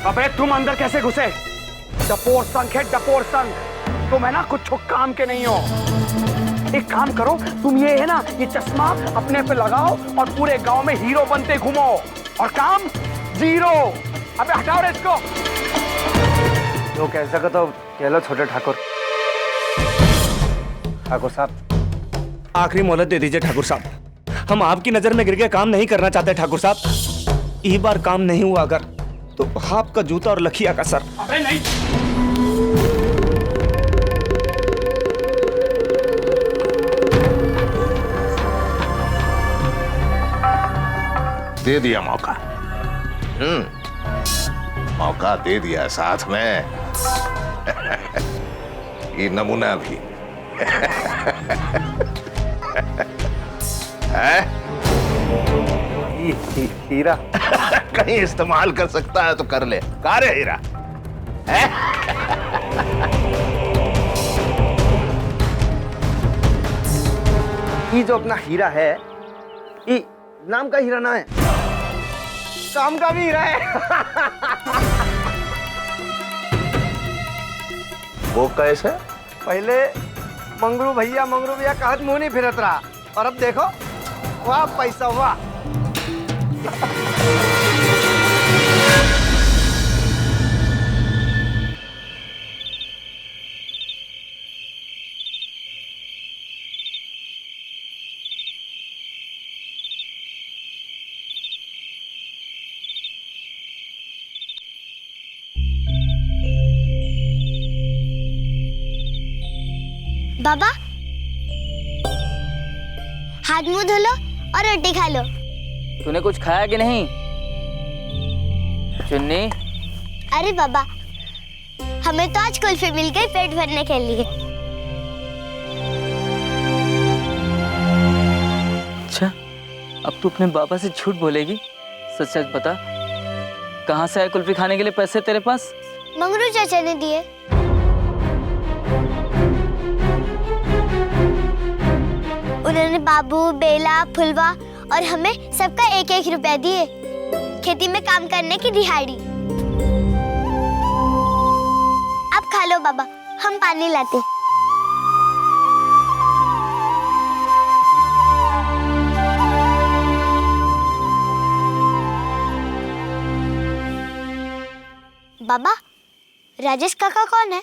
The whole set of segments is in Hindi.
अबे तुम अंदर कैसे घुसे? डपोर संघ है, डपोर संघ। तुम है ना कुछ काम के नहीं हो। एक काम करो, तुम ये है ना ये चश्मा अपने पे लगाओ और पूरे गांव में हीरो बनते घूमो, और काम जीरो। अबे हटाओ रे इसको। तो कह सको तो कह लो छोटे ठाकुर। ठाकुर साहब, आखिरी मोहलत दे दीजिए ठाकुर साहब। हम आपकी नजर में गिर के काम नहीं करना चाहते ठाकुर साहब। एक बार काम नहीं हुआ अगर तो आपका जूता और लखिया का सर। अबे नहीं। दे दिया मौका। मौका दे दिया, साथ में ये नमूना भी। है? हीरा कहीं इस्तेमाल कर सकता है तो कर ले। कहाँ रे हीरा? है? ये जो अपना हीरा है, ये नाम का हीरा ना है, काम का भी हीरा है। वो कैसे? पहले मंगरू भैया कहत मुंह नहीं फिरत रहा, और अब देखो वाह पैसा वाह। बाबा, हाथ मुंह धो लो और रोटी खा लो। तूने कुछ खाया कि नहीं चुन्नी? अरे बाबा, हमें तो आज कुल्फी मिल गई पेट भरने के लिए। अच्छा, अब तू अपने बाबा से झूठ बोलेगी? सच सच बता, कहाँ से आए कुल्फी खाने के लिए पैसे तेरे पास? मंगरू चाचा ने दिए। उन्होंने बाबू, बेला, फुलवा और हमें सबका 1-1 रुपया दिए, खेती में काम करने की दिहाड़ी। अब खा लो बाबा, हम पानी लाते। बाबा, राजेश काका कौन है?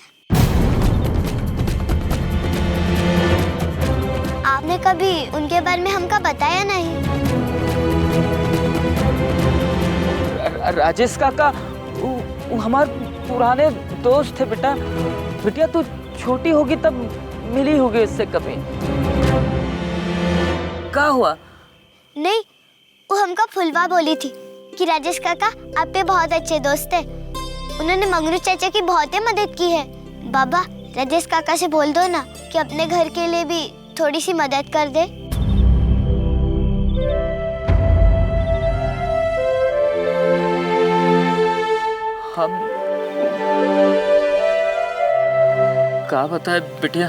आपने कभी उनके बारे में हमको बताया नहीं। राजेश काका वो हमारे पुराने दोस्त थे बेटा। बिटिया तू छोटी होगी तब मिली होगी इससे कभी। क्या हुआ? नहीं, वो हमको फुलवा बोली थी कि राजेश काका आपके बहुत अच्छे दोस्त हैं। उन्होंने मंगरू चाचा की बहुत ही मदद की है। बाबा, राजेश काका से बोल दो ना कि अपने घर के लिए भी थोड़ी सी मदद कर दे। हम क्या बताए बिटिया?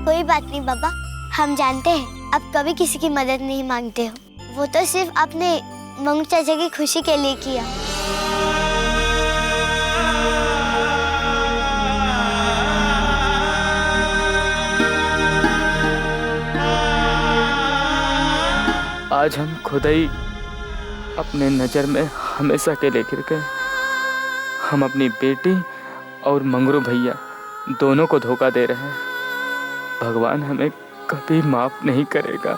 कोई बात नहीं बाबा, हम जानते हैं अब कभी किसी की मदद नहीं मांगते हो। वो तो सिर्फ अपने मंगरू चाचा की खुशी के लिए किया। आज हम खुद ही अपने नजर में हमेशा के लिए गिर गए। हम अपनी बेटी और मंगरू भैया दोनों को धोखा दे रहे हैं। भगवान हमें कभी माफ नहीं करेगा।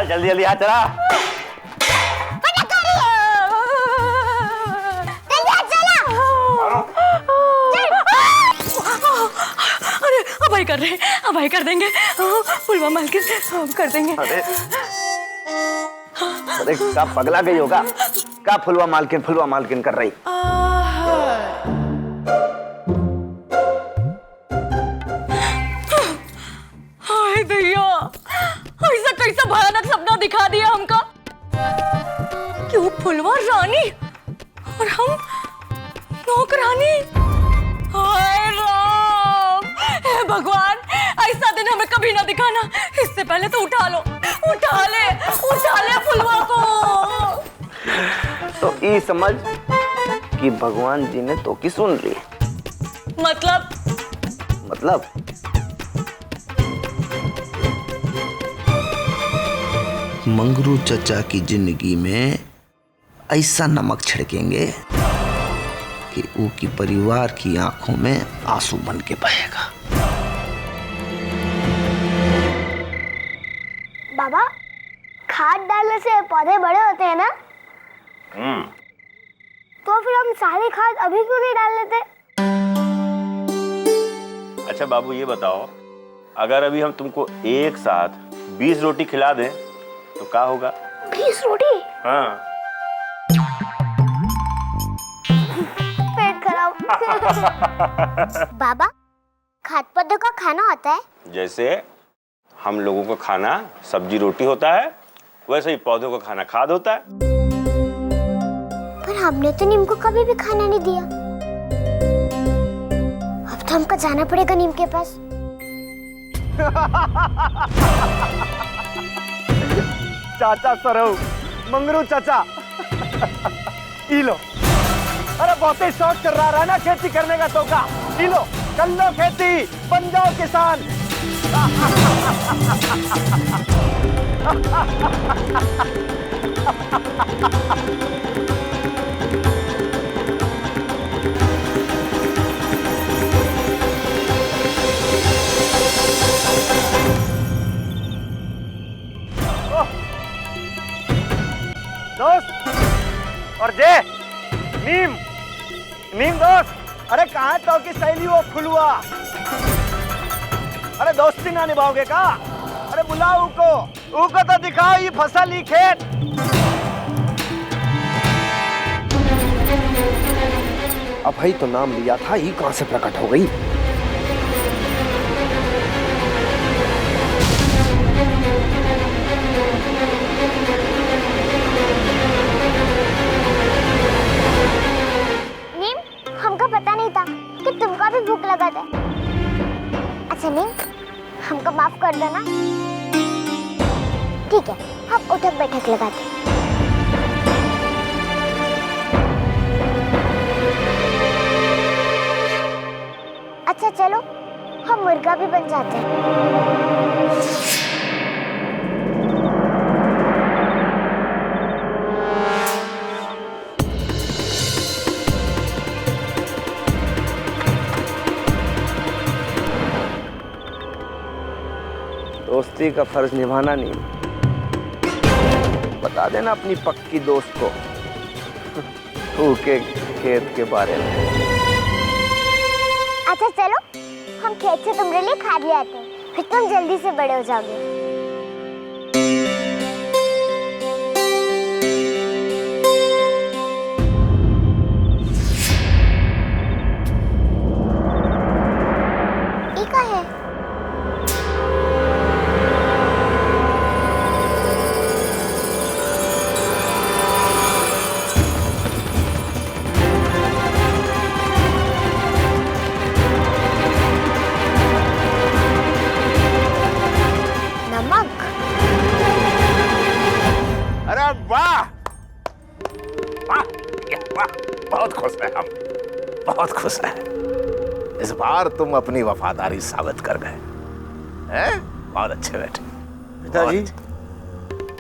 जल्दी जल्दी आ चला। अरे अभाई कर रहे हैं, अभाई कर देंगे। फुलवा मालकिन कर देंगे। अरे का पगला गई होगा, का फुलवा मालकिन कर रही। हाय भैया, ऐसा कैसा भयानक सपना दिखा दिया हमका कि वो फुलवा रानी और हम नौकरानी। हाय राम, हे भगवान, ऐसा दिन हमें कभी ना दिखाना। इससे पहले तो उठा ले फुलवा को। तो ये समझ कि भगवान जी ने तो की सुन ली। मतलब मंगरू चचा की जिंदगी में ऐसा नमक छिड़केंगे कि वो की परिवार की आंखों में आंसू बन के बहेगा। बाबा, खाद डालने से पौधे बड़े होते हैं ना? तो फिर हम सारी खाद अभी क्यों नहीं डाल लेते? अच्छा बाबू, ये बताओ, अगर अभी हम तुमको एक साथ 20 रोटी खिला दें तो क्या होगा? 20 रोटी? हाँ। पेट खराब। बाबा, खाद पौधों का खाना होता है? जैसे हम लोगों का खाना सब्जी रोटी होता है, वैसे ही पौधों का खाना खाद होता है। पर हमने तो नीम को कभी भी खाना नहीं दिया। अब तो हमको जाना पड़ेगा नीम के पास। चाचा सरऊ, मंगरू चाचा, ई लो। अरे बहुत ही शौक चल रहा है ना खेती करने का, तो का ई लो, कर लो खेती, बन जाओ किसान। दोस्त और जे नीम दोस्त, अरे कहाँ तो की सहेली वो फुलवा? अरे दोस्ती ना निभाओगे का? अरे बुलाओ उको तो दिखाओ ये फसल ही खेत। अब भाई तो नाम लिया था, ये कहां से प्रकट हो गई? नीम, हमको पता नहीं था कि तुमको भी भूख लगा था। अच्छा नीम, हमको माफ कर दो ना। ठीक है, हम उठक बैठक लगाते। अच्छा चलो, हम मुर्गा भी बन जाते हैं। दोस्ती का फर्ज निभाना नहीं, बता देना अपनी पक्की दोस्त को तू के खेत के बारे में। अच्छा चलो, हम खेत से तुम्हारे लिए खाद ले आते हैं, फिर तुम जल्दी से बड़े हो जाओगे। ये क्या है? अरे वाह वाह वाह, बहुत खुश हैं हम, बहुत खुश हैं। इस बार तुम अपनी वफादारी साबित कर गए हैं। बहुत अच्छे बेटे। पिताजी,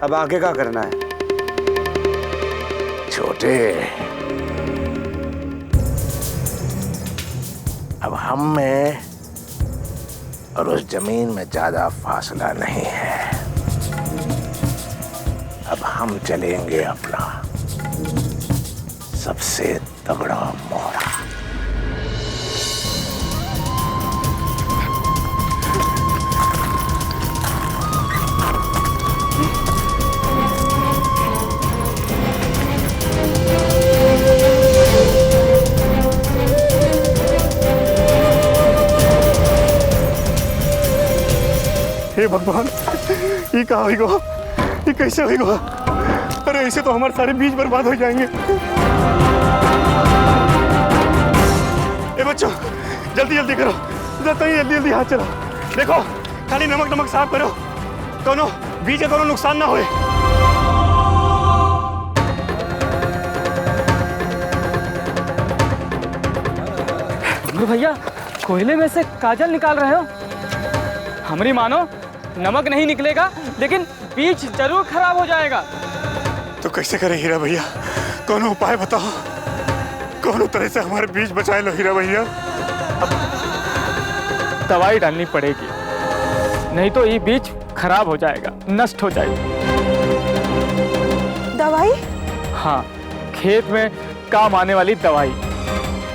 अब आगे क्या करना है? छोटे, अब हम में और उस जमीन में ज्यादा फासला नहीं है। अब हम चलेंगे अपना सबसे तगड़ा मोहरा। हे भगवान, ये कहा ये कैसे होगा? अरे ऐसे तो हमारे सारे बीज बर्बाद हो जाएंगे। ए बच्चों, जल्दी जल्दी करो, जल्दी जल्दी हाथ चलाओ। देखो खाली नमक साफ करो, दोनों बीज दोनों नुकसान ना होए। भैया कोयले में से काजल निकाल रहे हो? हमारी मानो नमक नहीं निकलेगा, लेकिन बीज जरूर खराब हो जाएगा। तो कैसे करें हीरा भैया? कौन उपाय बताओ, कौन तरह से हमारे बीज बचाए लो हीरा भैया। दवाई डालनी पड़ेगी, नहीं तो ये बीज खराब हो जाएगा, नष्ट हो जाएगा। दवाई? हाँ, खेत में काम आने वाली दवाई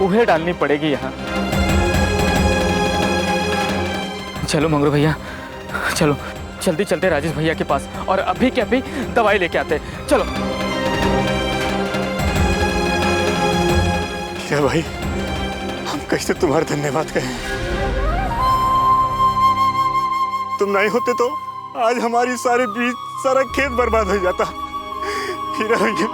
उन्हें डालनी पड़ेगी यहाँ। चलो मंगरू भैया, चलो जल्दी चलते राजेश भैया के पास और अभी के अभी दवाई लेके आते। चलो। हीरा भाई, हम कैसे तुम्हारा धन्यवाद कहें? तुम नहीं होते तो आज हमारी सारे बीज, सारा खेत बर्बाद हो जाता। हीरा भैया,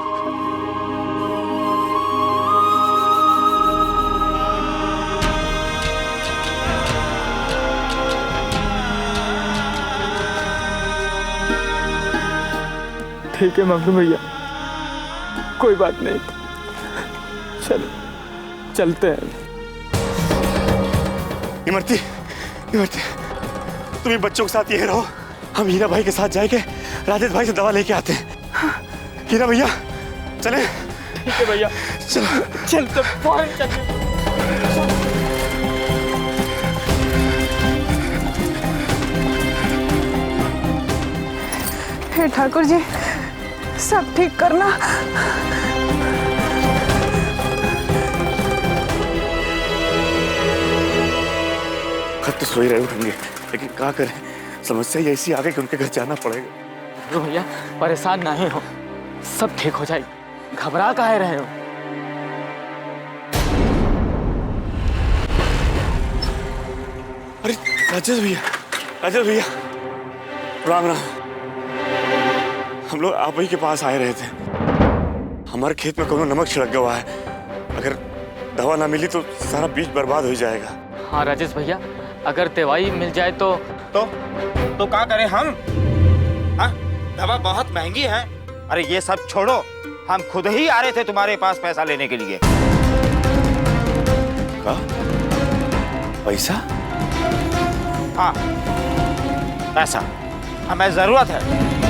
ठीक है मंगरू भैया, कोई बात नहीं, चलो चलते हैं। इमरती, तुम बच्चों के साथ ये रहो, हम हीरा भाई के साथ जाएंगे, राजेश भाई से दवा लेके आते हैं। हीरा भैया चले? ठीक है भैया, चलो चलते फौरन चलते। हे ठाकुर जी, सब ठीक करना। खत तो सो ही रहे होंगे, लेकिन क्या करें, समस्या ही ऐसी आ गई कि उनके घर जाना पड़ेगा। तो भैया परेशान नहीं हो, सब ठीक हो जाएगी, घबरा काहे रहे हो? अरे राजेश भैया, राम राम। हम लोग आप ही के पास आए रहे थे। हमारे खेत में कोनो नमक छिड़क गया है, अगर दवा ना मिली तो सारा बीज बर्बाद हो जाएगा। हाँ राजेश भैया, अगर दवाई मिल जाए तो क्या करें हम? हाँ, दवा बहुत महंगी है। अरे ये सब छोड़ो, हम खुद ही आ रहे थे तुम्हारे पास पैसा लेने के लिए। का? पैसा? हाँ, पैसा हमें जरूरत है।